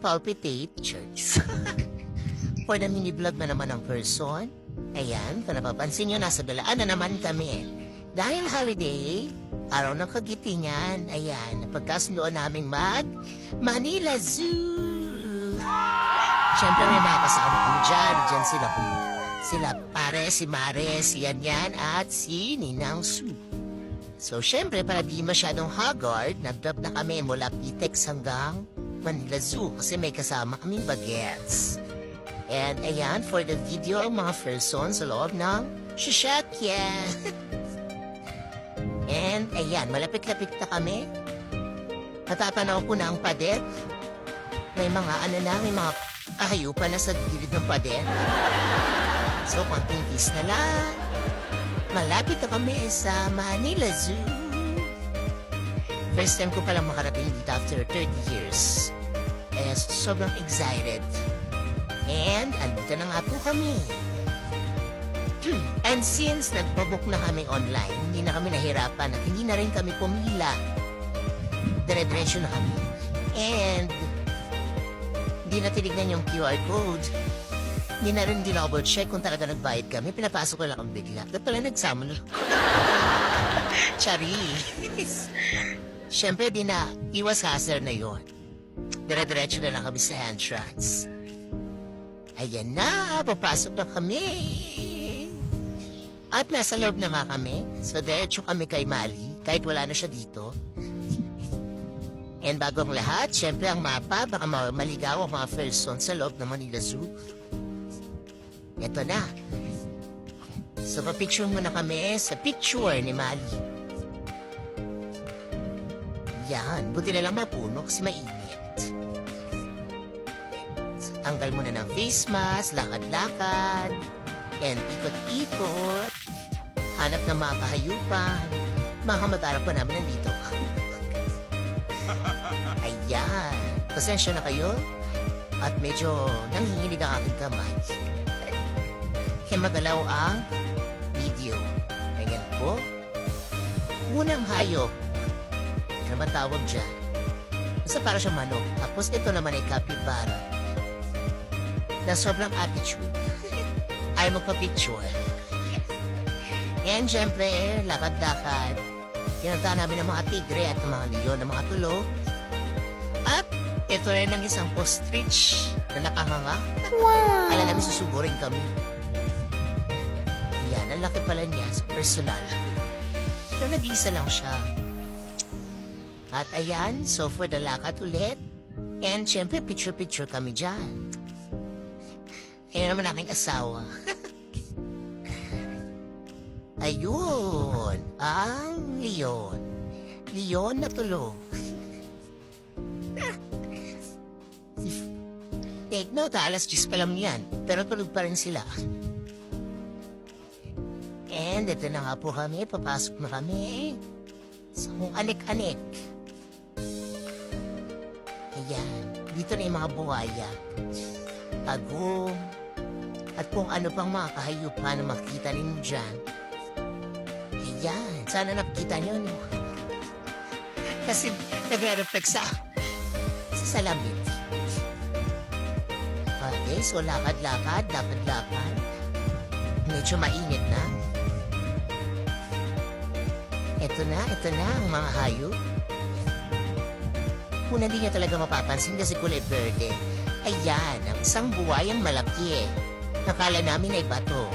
palpitate church. For the mini vlog na naman ang person. Ayan, kung napapansin nyo, nasa galaan na naman kami. Dahil holiday, araw ng kagitingan, ayan, napagkasundoan naming Manila Zoo. Siyempre may mga kasama kami dyan. Diyan sila pare, si Mare, si Yan, at si Ninang Su. So, syempre, para di masyadong haggard, nag-drop na kami mula Pitex hanggang Manila Zoo kasi may kasama kaming bagets. And ayan, for the video, ang mga person sa loob ng Shishakya. And ayan, malapit-lapit na kami. Natatanaw ko na ang pader. May mga may mga kahayupan na sa gilid ng pader. So, konting kiss na lang. Malapit na kami sa Manila Zoo. First time ko palang makarating dito after 30 years. Kaya sobrang excited. And andito na nga po kami. And since nagpabook na kami online, hindi na kami nahirapan at hindi na rin kami pumila. Dire-diretso na kami. And hindi na tinignan yung QR code. Hindi na rin double check kung talaga nagbayad kami. Pinapasok ko lang ang bigla. Dapat pala nagsama na. Charis. Siyempre, di na iwas hassle na yon. Dire-diretso na lang kami sa entrance. Ayan na, papasok na kami. At nasa loob na nga kami. So, diretso kami kay Mali, kahit wala na siya dito. And bago ang lahat, siyempre ang mapa, baka maligaw ang mga person sa loob ng Manila Zoo. Ito na. So, pa-picture muna kami sa picture ni Mali. Yan, buti na lang mapuno kasi mainit. So, tanggal muna ng face mask, lakad-lakad, and ikot-ikot, hanap ng mga kahayupan, mga kamag-anak pa namin nandito. Ayan, pasensya na kayo at medyo nanginginig ang aking kamay. Kaya magalaw ang video. Ayan po. Unang hayop. Ano ba tawag dyan? Basta para siya manok. Tapos ito naman ay capybara. Na sobrang attitude. Ay magpa-picture. And syempre, lakad-lakad. Kinanta namin ng mga tigre at mga leon ng mga tulo. At ito rin ang isang ostrich na nakahanga. Wow! Alam namin susuburin kami. Yan, ang laki pala niya sa personal. Pero nag-iisa lang siya. At ayan, so for the lakad ulit. And syempre, picture-picture kami dyan. Kaya naman aking asawa. Ayun, ang leon. Leon na tulog. Take note, alas 10 pa lang yan. Pero tulog pa rin sila. And ito na nga po kami, papasok na kami sa kung anik-anik. Ayan, dito na yung mga buhaya, agong, at kung ano pang mga kahayupan na makita ninyo dyan. Ayan, sana nakikita nyo, no? Kasi nagre-reflect sa salamin. Okay, so lakad-lakad, lakad-lakad. Medyo mainit na. Ito na ang mga hayop. Kung hindi niya talaga mapapansin kasi kulay verde. Ayan, ang isang buwayang malaki. Nakala namin ay bato.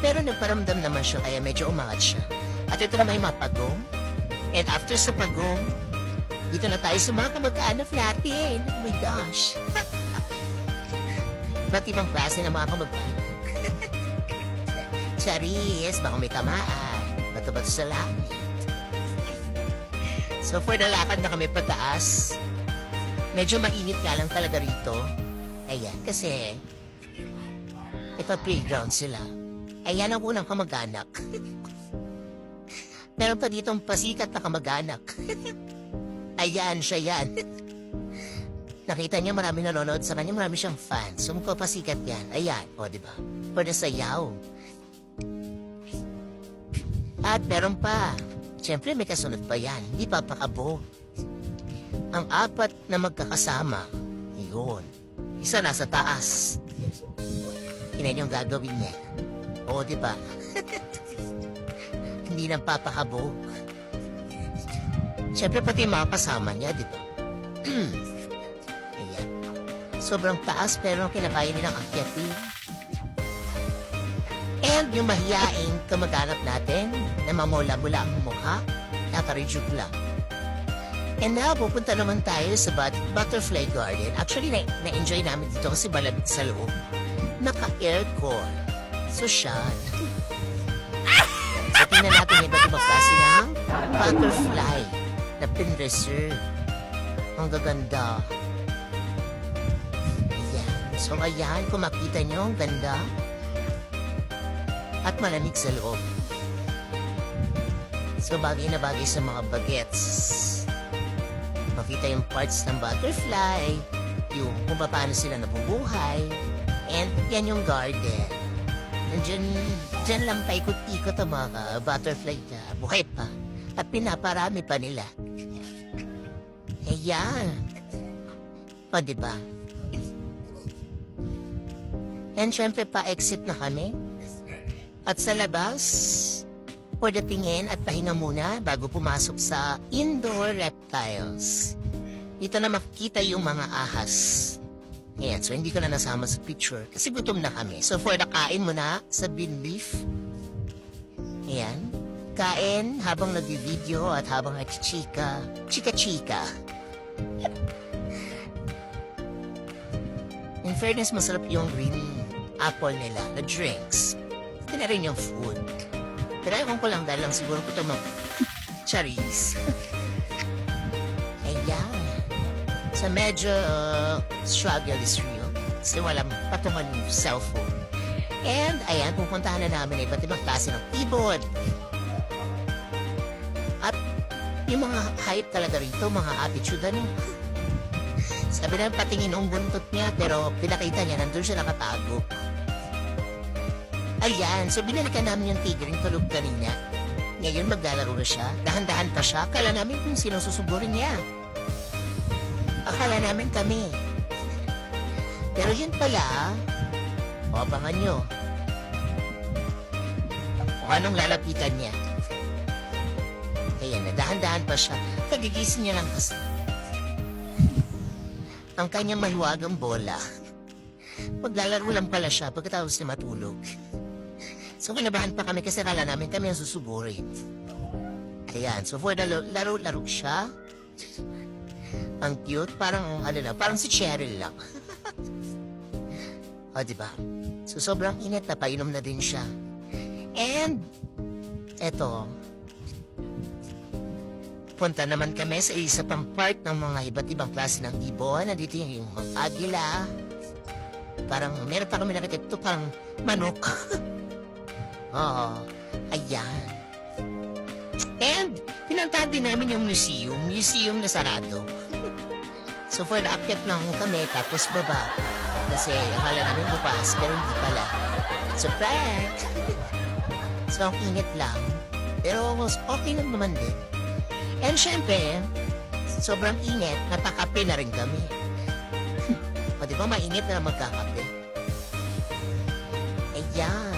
Pero nagparamdam naman siya kaya medyo umangat siya. At ito na may mga pagong. And after sa pagong, dito na tayo sa mga kamag-anak natin. Oh my gosh. Ba't ibang klase ng mga kamag-anak? Charis, baka may tamaan. Bato-bato sa langit. So for the lakad na kami pataas, medyo mainit nga lang talaga rito. Ayan, kasi ito playground sila. Ayan ang unang kamag-anak. Meron pa ditong pasikat na kamag-anak. Ayan, siya yan. Nakita niya marami nanonood sa kanya, marami siyang fans. So magpapasikat yan. Ayan, o diba? Pwede sayaw. At meron pa. Siyempre may kasunod pa yan. Hindi papakabo. Ang apat na magkakasama. Yun. Isa nasa taas. Inan yung gagawin niya. Oo, di ba? Hindi nang papakabog. Siyempre pati yung mga kasama niya, di ba? Ayan. Sobrang taas pero kinakaya nilang akyatin. And yung mahiyaing kamag-anak natin na mamula-mula ang mukha, nakarejuke lang. And now, pupunta naman tayo sa Butterfly Garden. Actually, na-enjoy namin dito kasi malamig sa loob. Naka-aircon. Social. So, tingnan natin yung iba't ibang klase ng butterfly na pin-reserve. Ang gaganda. Ayan. So, ayan, kung makita nyo, ang ganda. At malamig sa loob. So, bagay na bagay sa mga bagets. Makita yung parts ng butterfly, yung kung paano sila nabubuhay, and yan yung garden. Diyan lang paikot-ikot ang mga butterfly na buhay pa at pinaparami pa nila. Ayan. O, diba? And syempre pa-exit na kami. At sa labas, pwede tingin at pahinga muna bago pumasok sa indoor reptiles. Dito na makikita yung mga ahas. Ayan, so hindi ko na nasama sa picture kasi gutom na kami. So for the kain muna sa bean leaf. Ayan, kain habang nag-video at habang nag-chika. Chika-chika. In fairness, masarap yung green apple nila, the drinks. Ito na rin yung food. Pero ewan ko lang dahil lang siguro ko ito charis. Ayan. So medyo struggle is real. Kasi walang patungan yung cellphone. And ayan, pupuntahan na namin ay iba't ibang klase ng ibon. At yung mga hype talaga rito, mga attitude ano. Sabi na patingin ang buntot niya pero pinakita niya nandun siya nakatago. Ayan, so binalikan namin yung tigring tulog kanina. Ngayon maglalaro na siya. Dahan-dahan pa siya. Akala namin kung sino susugurin niya. Akala namin kami. Pero yun pala, abangan nyo. Kung anong lalapitan niya. Ayan, dahan-dahan pa siya. Kagigising niya lang kasi. Ang kanyang mahiwagang bola. Maglalaro lang pala siya pagkatapos niya matulog. So, kinabahan pa kami kasi akala namin kami ang susuburin. Ayan, so for the laro-laro siya. Ang cute, parang ano na, parang si Cheryl lang. O, diba? So, sobrang init na painom na din siya. And, eto, punta naman kami sa isa pang part ng mga iba't ibang klase ng ibon. Nandito yung mga agila. Parang, meron pa kami nakita ito, parang manok. Oo, ayan. And, pinuntahan din namin yung museum na sarado. So, for the akyat lang kami, tapos baba. Kasi, akala namin bukas, pero hindi pala. So, prank! So, ang init lang. Pero, okay lang naman din. And, syempre, sobrang init, napakape na rin kami. O, di ba, mainit na magkakape? Ayan.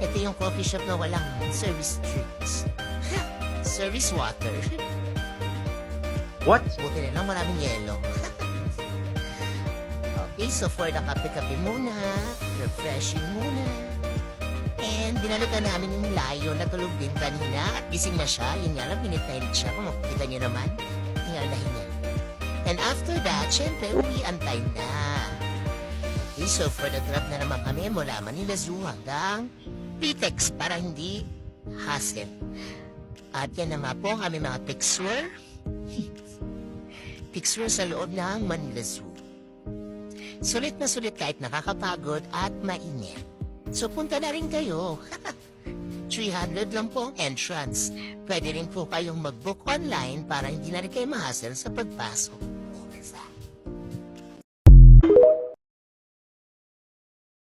Ito yung coffee shop na walang service drinks. Service water. What? Buti na lang maraming yelo. Okay, so for the kape-kape muna, refreshing muna. And dinalikan namin yung layo na tulog din kanina at gising na siya. Yun nga lang, pinit na siya. Kung makikita niyo naman, hinalahin niya. And after that, syempre, uwian time na. Okay, so for the trip na naman kami mula Manila Zoo hanggang Pitex para hindi hassle. At yan na nga po kami mga picture. Picture sa loob ng Manila Zoo. Sulit na sulit kahit nakakapagod at mainit. So punta na rin kayo. 300 lang po ang entrance. Pwede rin po kayong mag-book online para hindi na rin kayo mahassle sa pagpasok.